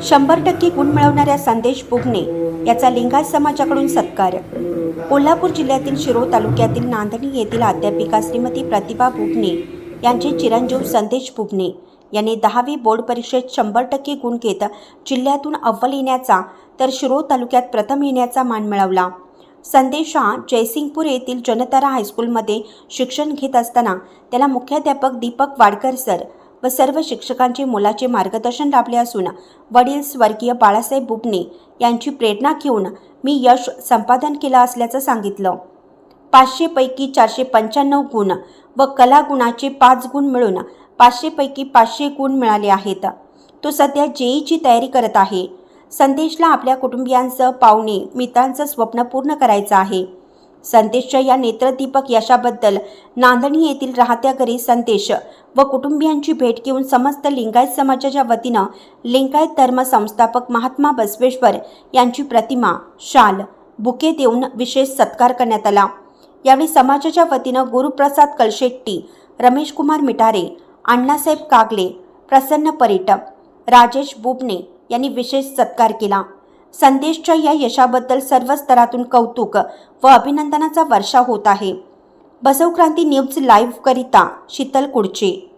100% गुण मिळवणाऱ्या संदेश बुगणे याचा लिंगायत समाजाकडून सत्कार। कोल्हापूर जिल्ह्यातील शिरोळ तालुक्यातील नांदणी येथील अध्यापिका श्रीमती प्रतिभा बुगणे यांचे चिरंजीव संदेश बुगणे यांनी 10वी बोर्ड परीक्षेत 100% गुण घेत जिल्ह्यातून अव्वल येण्याचा तर शिरोळ तालुक्यात प्रथम येण्याचा मान मिळवला। संदेश हा जयसिंगपूर येथील जनतारा हायस्कूलमध्ये शिक्षण घेत असताना त्याला मुख्याध्यापक दीपक वाडकर सर व सर्व शिक्षकांचे मोलाचे मार्गदर्शन लाभले असून वडील स्वर्गीय बाळासाहेब बुगणे यांची प्रेरणा घेऊन मी यश संपादन केलं असल्याचं सांगितलं। 500 पैकी 495 गुण व कला गुणाचे 5 गुण मिळून 500 पैकी 500 गुण मिळाले आहेत। तो सध्या जेईची तयारी करत आहे। संदेशला आपल्या कुटुंबियांचं पाहुणे मित्रांचं स्वप्न पूर्ण करायचं आहे। संदेशच्या या नेत्रदीपक यशाबद्दल नांदणी येथील राहत्या घरी संदेश व कुटुंबियांची भेट घेऊन समस्त लिंगायत समाजाच्या वतीनं लिंगायत धर्म संस्थापक महात्मा बसवेश्वर यांची प्रतिमा, शाल, बुके देऊन विशेष सत्कार करण्यात आला। यावेळी समाजाच्या वतीनं गुरुप्रसाद कलशेट्टी, रमेश कुमार मिठारे, अण्णासाहेब कागले, प्रसन्न परीट, राजेश बुबणे यांनी विशेष सत्कार केला। संदेशच्या या यशाबद्दल सर्व स्तरातून कौतुक व अभिनंदनाचा वर्षाव होत आहे। बसव क्रांती न्यूज लाईव्ह करिता शीतल कुडचे।